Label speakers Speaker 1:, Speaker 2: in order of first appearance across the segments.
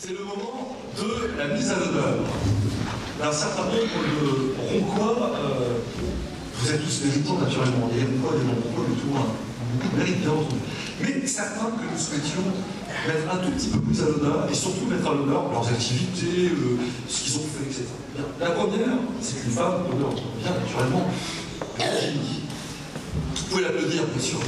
Speaker 1: C'est le moment de la mise à l'honneur. Un certain nombre de Roncois, vous êtes tous méritants naturellement, des Roncois, des non-Roncois, mais tout le monde mérite bien entendu. Mais certains que nous souhaitions mettre un tout petit peu plus à l'honneur, et surtout mettre à l'honneur leurs activités, ce qu'ils ont fait, etc. Bien. La première, c'est une femme, l'honneur, bien naturellement, Virginie. Vous pouvez l'applaudir, bien sûr.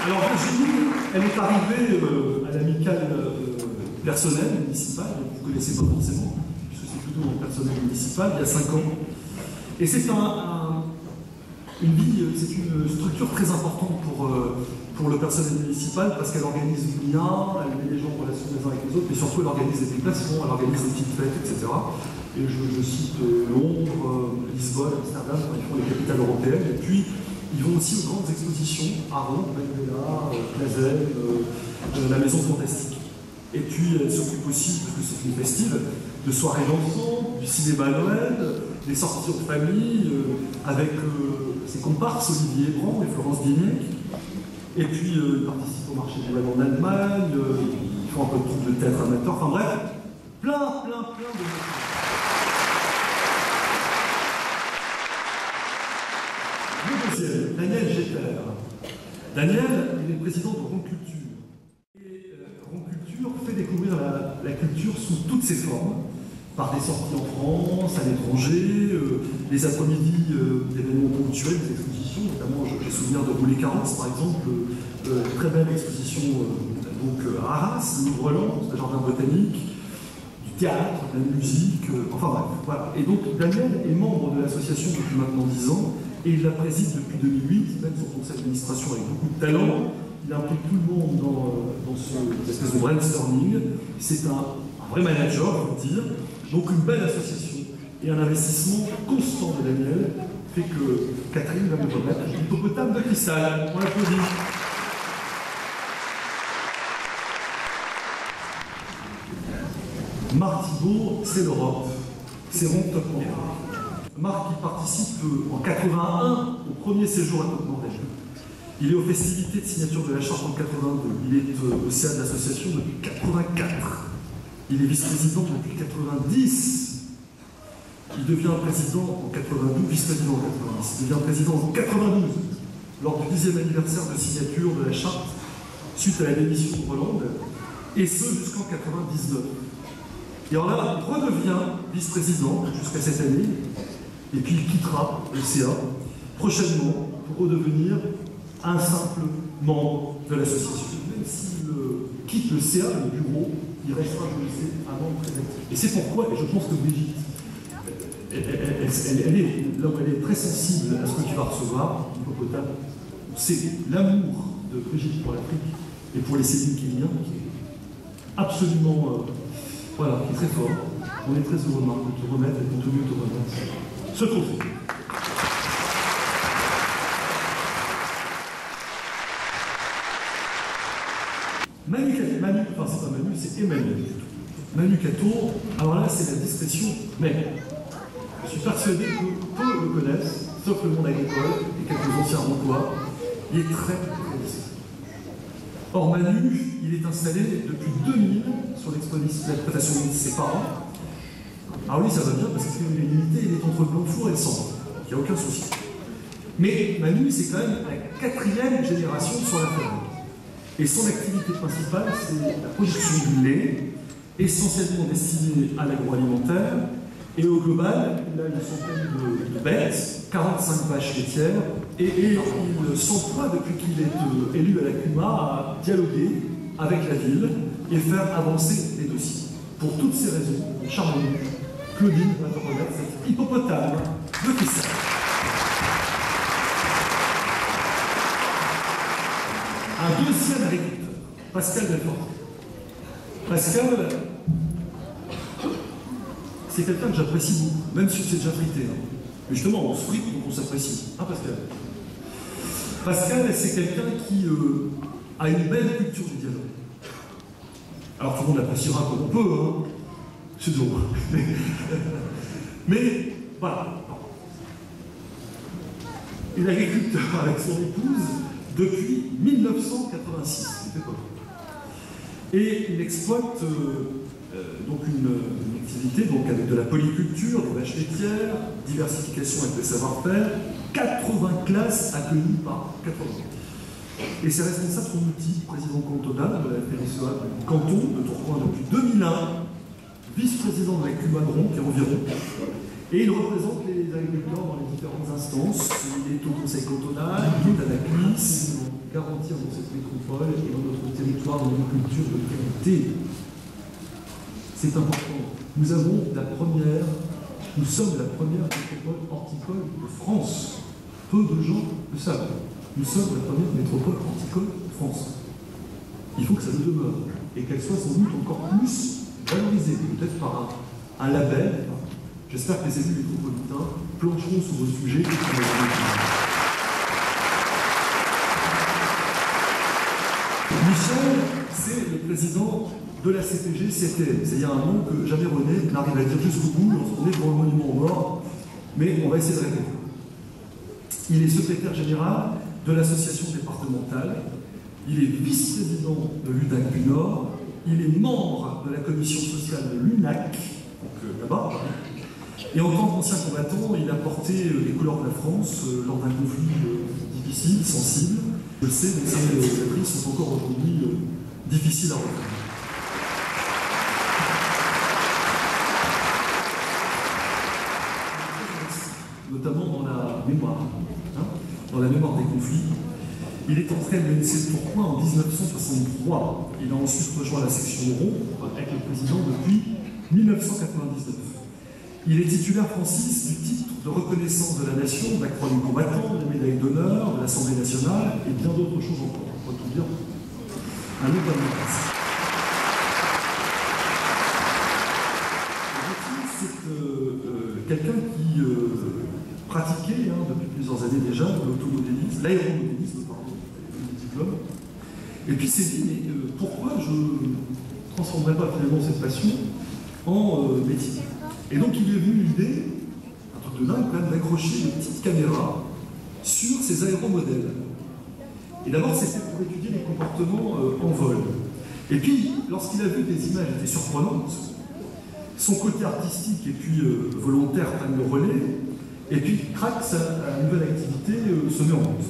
Speaker 2: Alors Virginie, elle est arrivée à l'amicale personnelle municipale, donc vous ne connaissez pas forcément, puisque c'est plutôt en personnel municipal, il y a 5 ans. Et c'est une structure très importante pour le personnel municipal, parce qu'elle organise le lien, elle met les gens en relation les uns avec les autres, mais surtout elle organise des déplacements, elle organise des petites fêtes, etc. Et je cite Londres, Lisbonne, Amsterdam, ils font les capitales européennes, et puis ils vont aussi aux grandes expositions, à Rome, Benvella, Clazel, la Maison Fantastique. Et puis elle s'occupe aussi, parce que c'est une festive, de soirées d'enfants, du cinéma à Noël, des sorties de famille, avec ses comparses, Olivier Brand et Florence Guignac. Et puis ils participent au marché du web en Allemagne, ils font un peu de troupe de théâtre amateur, enfin bref, plein de... Le deuxième, Daniel Jeter. Daniel, il est président de Ronculture. Et Ronculture fait découvrir la culture sous toutes ses formes, par des sorties en France, à l'étranger, les après-midi d'événements ponctuels, des expositions, notamment j'ai souvenir de Roulet Carrosse, par exemple, très belle exposition à Arras, le Louvre-Lens, le jardin botanique, du théâtre, de la musique, enfin bref, voilà. Et donc Daniel est membre de l'association depuis maintenant 10 ans, et il la préside depuis 2008, même son conseil d'administration avec beaucoup de talent. Il implique tout le monde dans cette espèce de brainstorming. C'est un vrai manager, il faut dire. Donc une belle association et un investissement constant de Daniel fait que Catherine va me remettre l'hippopotame de cristal. On l'applaudit. Marc Thibault, c'est l'Europe. C'est Ronde Top Norvège. Marc qui participe en 81 au premier séjour à Top Norvège. Il est aux festivités de signature de la charte en 82. Il est au CA de l'association depuis 84. Il est vice-président depuis 90. Il devient président en 92, vice-président en 90. Il devient président en 92, lors du 10e anniversaire de signature de la charte, suite à la démission de Hollande, et ce jusqu'en 99. Et alors là, il redevient vice-président jusqu'à cette année, et puis il quittera le CA prochainement pour redevenir un simple membre de l'association. Même s'il quitte le CA, le bureau, il restera, je le sais, un membre très actif. Et c'est pourquoi, et je pense que Brigitte, elle est très sensible à ce que tu vas recevoir, l'hippopotame. C'est l'amour de Brigitte pour l'Afrique et pour les cellules kéniens qui est absolument, voilà, qui est très fort. On est très heureux, Marc, de te remettre et de continuer de te remettre ce trophée. Manu, enfin c'est pas Manu, c'est Emmanuel. Manu Cato, alors là c'est la discrétion, mais je suis persuadé que peu le connaissent, sauf le monde agricole et quelques anciens Roncois. Il est très discret. Or Manu, il est installé depuis 2000 sur l'exploitation de ses parents. Alors lui ça va bien parce que l'unité il est entre le Blanc-Four et le centre, il n'y a aucun souci. Mais Manu c'est quand même la 4e génération sur la ferme. Et son activité principale, c'est la production du lait, essentiellement destiné à l'agroalimentaire. Et au global, il a une centaine de bêtes, 45 vaches laitières, et il s'emploie, depuis qu'il est élu à la CUMA, à dialoguer avec la ville et faire avancer les dossiers. Pour toutes ces raisons, Charmant, Claudine va te remettre cet hippopotame de cristal. Un deuxième agriculteur, Pascal Delforte. Pascal, c'est quelqu'un que j'apprécie beaucoup, même si c'est déjà frité. Hein. Mais justement, on se frite, donc on s'apprécie. Hein, Pascal? Pascal, c'est quelqu'un qui a une belle culture du dialogue. Alors tout le monde l'appréciera comme on peut, hein. C'est drôle. Mais voilà. Il est agriculteur avec son épouse depuis 1986. Et il exploite donc une activité donc avec de la polyculture, des vaches laitières, diversification avec le savoir-faire, 80 classes accueillies par 80. Et ses responsables sont outil, président cantonal de la FNSEA du canton de Tourcoing depuis 2001, vice-président de la Cumadron, qui est environ, et il représente les agriculteurs dans les différentes instances. Il est au conseil cantonal, il est à la CNIS, garantir dans cette métropole et dans notre territoire une agriculture de qualité. C'est important. Nous sommes la première métropole horticole de France. Peu de gens le savent. Nous sommes la première métropole horticole de France. Il faut que ça le demeure et qu'elle soit sans doute encore plus valorisée, peut-être par un label. J'espère que les élus métropolitains plancheront sur vos sujets. Michel, c'est le président de la CPG CTM. C'est-à-dire un nom que jamais René n'arrive à dire jusqu'au bout lorsqu'on est devant le monument aux morts, mais on va essayer de répondre. Il est secrétaire général de l'association départementale, il est vice-président de l'UDAC du Nord, il est membre de la commission sociale de l'UNAC, donc là-bas, et en tant qu'ancien combattant, il a porté les couleurs de la France lors d'un conflit difficile, sensible. Je le sais, mais ces prises sont encore aujourd'hui difficiles à retenir. Notamment dans la mémoire, dans la mémoire des conflits. Il est entré à l'UNC de Tourcoing en 1963. Il a ensuite rejoint la section Rond avec le président depuis 1999. Il est titulaire, Francis, du titre de reconnaissance de la nation, de la croix du combattant, de la médaille d'honneur, de l'Assemblée nationale et bien d'autres choses encore. On va tout dire. Un autre palmarès. C'est quelqu'un qui pratiquait depuis plusieurs années déjà l'automodélisme, l'aéromodélisme, pardon, le diplôme. Et puis s'est dit, mais pourquoi je ne transformerais pas finalement cette passion en métier? Et donc il est venu l'idée, un truc de dingue quand même, d'accrocher une petite caméra sur ces aéromodèles. Et d'abord c'était pour étudier les comportements en vol. Et puis, lorsqu'il a vu que les images étaient surprenantes, son côté artistique et puis volontaire prennent le relais, et puis crac, sa nouvelle activité se met en route.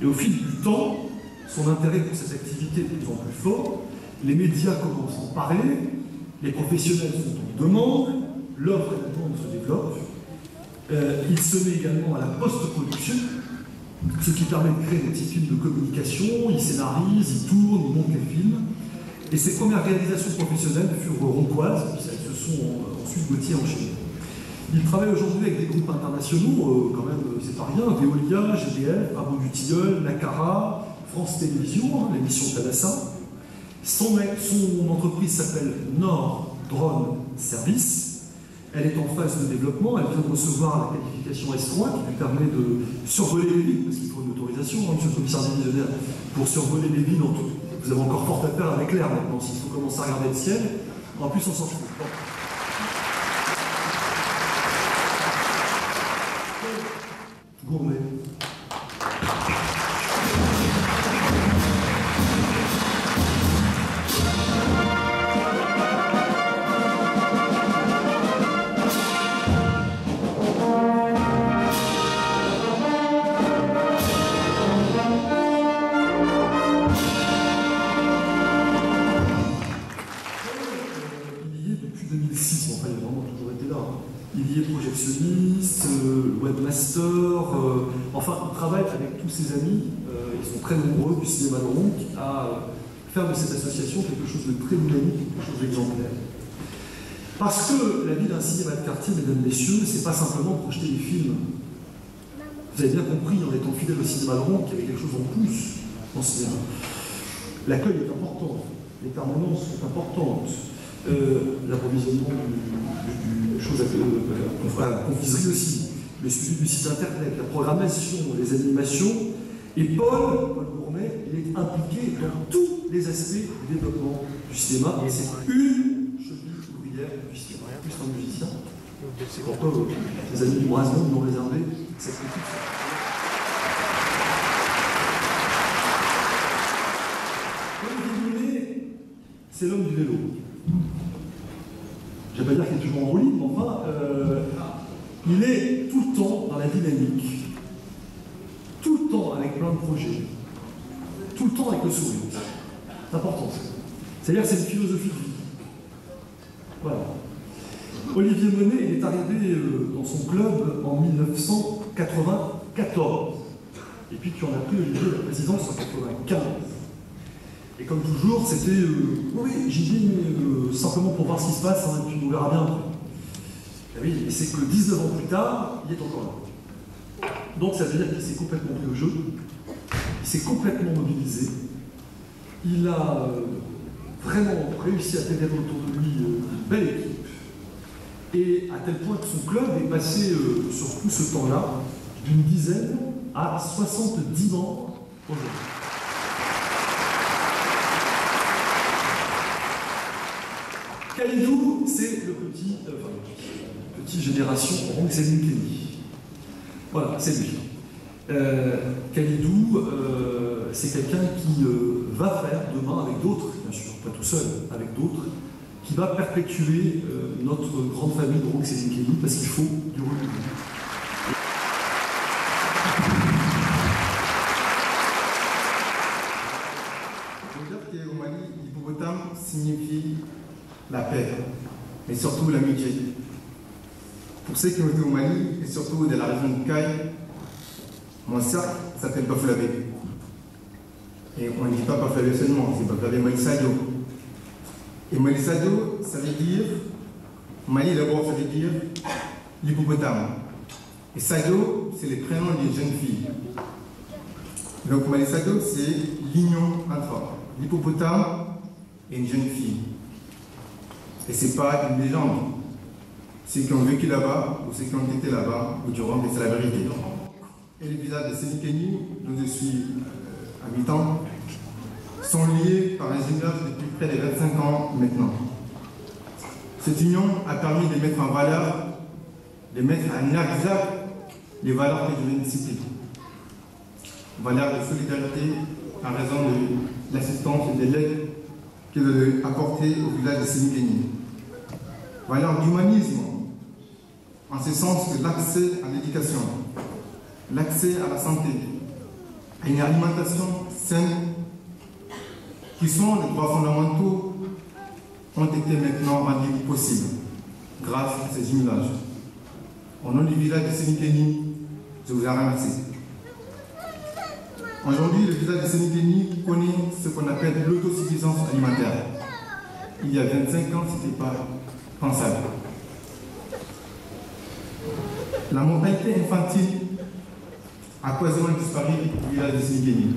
Speaker 2: Et au fil du temps, son intérêt pour cette activité est de plus en plus fort, les médias commencent à en parler, les professionnels sont en demande, l'offre et la demande se développent, il se met également à la post-production, ce qui permet de créer des petits films de communication, il scénarise, il tourne, il monte les films, et ses premières réalisations professionnelles furent roncoises, puis elles se sont ensuite Gauthier enchaînées. Il travaille aujourd'hui avec des groupes internationaux, quand même, c'est pas rien, Veolia, GDF, Bravo du Tilleul, Nacara, France Télévisions, l'émission Thalassa. Son entreprise s'appelle Nord Drone Service. Elle est en phase de développement, elle vient de recevoir la qualification S3 qui lui permet de survoler les villes, parce qu'il faut une autorisation, monsieur le commissaire divisionnaire, pour survoler les villes en tout. Vous avez encore fort à faire avec l'air maintenant, s'il faut commencer à regarder le ciel. En plus, on s'en fout. Bon. Gourmet. Enfin, il travaille avec tous ses amis, ils sont très nombreux du cinéma de Ronc, à faire de cette association quelque chose de très dynamique, quelque chose d'exemplaire. Parce que la vie d'un cinéma de quartier, mesdames, messieurs, c'est pas simplement projeter des films. Vous avez bien compris, en étant fidèle au cinéma de Ronc, qu'il y avait quelque chose en plus dans ce cinéma. L'accueil est important, les permanences sont importantes, l'approvisionnement des choses à la confiserie aussi. Le suivi du site internet, la programmation, les animations, et Paul Gourmet, il est impliqué dans tous les aspects du développement du cinéma, et c'est une cheville ouvrière du cinéma, plus qu'un musicien. C'est pourquoi les amis du Brasement nous ont réservé cette petite. c'est l'homme du vélo. Je ne vais pas dire qu'il est toujours en roue libre, mais enfin, il est tout le temps dans la dynamique, tout le temps avec plein de projets, tout le temps avec le sourire. C'est important. C'est-à-dire que c'est une philosophie de vie. Voilà. Olivier Monet, il est arrivé dans son club en 1994. Et puis tu en as pris, Olivier, la présidence en 1995. Et comme toujours, c'était oui, j'y vais, mais simplement pour voir ce qui se passe, hein, et puis on verra bien après. Et oui, et c'est que 19 ans plus tard, il est encore là. Donc ça veut dire qu'il s'est complètement pris au jeu, il s'est complètement mobilisé, il a vraiment réussi à fédérer autour de lui une belle équipe, et à tel point que son club est passé sur tout ce temps-là d'une dizaine à 70 membres aujourd'hui. Kalidou, c'est le petit génération Ronxaline Kenny. Voilà, c'est lui. Kalidou, c'est quelqu'un qui va faire demain avec d'autres, bien sûr, pas tout seul, avec d'autres, qui va perpétuer notre grande famille de Ronxaline Kenny, parce qu'il faut du renouveau.
Speaker 3: Je veux dire qu'au Mali, l'hippopotame signifie la paix, mais surtout l'amitié. Pour ceux qui ont été au Mali, et surtout de la région de Caille, mon cercle s'appelle Bafoulavé. Et on ne dit pas Bafoulavé seulement, c'est Bafoulavé Mali Sadio. Et Mali Sadio, ça veut dire, Mali d'abord, ça veut dire l'hippopotame. Et Sadio, c'est les prénoms des jeunes filles. Donc Mali Sadio, c'est l'union entre l'hippopotame et une jeune fille. Et ce n'est pas une légende. Ceux qui ont vécu là-bas, ou ceux qui ont été là-bas, ou diront que c'est la vérité. Et les villages de Sénikeni, dont je suis habitant, sont liés par un jumelage depuis près de 25 ans maintenant. Cette union a permis de mettre en valeur, de mettre en exact les valeurs que je viens de citer. Valeurs de solidarité en raison de l'assistance et de l'aide que vous avez apportée au village de Sénikeni. Valeurs d'humanisme, en ce sens que l'accès à l'éducation, l'accès à la santé, à une alimentation saine, qui sont les droits fondamentaux, ont été maintenant rendus possibles grâce à ces jumelages. Au nom du village de Sénikeni, je vous en remercie. Aujourd'hui, le village de Sénikeni connaît ce qu'on appelle l'autosuffisance alimentaire. Il y a 25 ans, ce n'était pas pensable. La mortalité infantile a quasiment disparu du village de Sénikeni.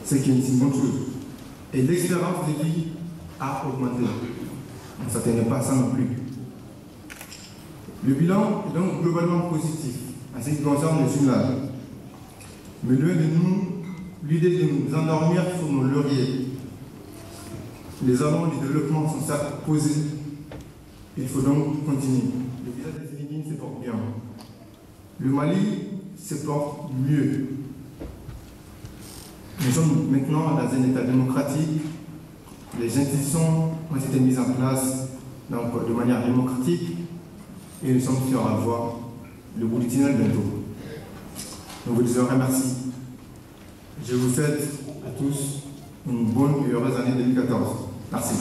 Speaker 3: C'est une bonne chose. Et l'expérience de vie a augmenté. Donc ça n'est pas ça non plus. Le bilan est donc globalement positif en ce qui concerne le jumelage. Mais loin de nous, l'idée de nous endormir sur nos lauriers. Les jalons du développement sont certes posés. Il faut donc continuer. Le village de Sénikeni se porte bien. Le Mali se porte mieux. Nous sommes maintenant dans un état démocratique. Les institutions ont été mises en place donc, de manière démocratique et nous sommes sur la voie le bout du tunnel bientôt. Nous vous disons remercie. Je vous souhaite à tous une bonne et heureuse année 2014. Merci.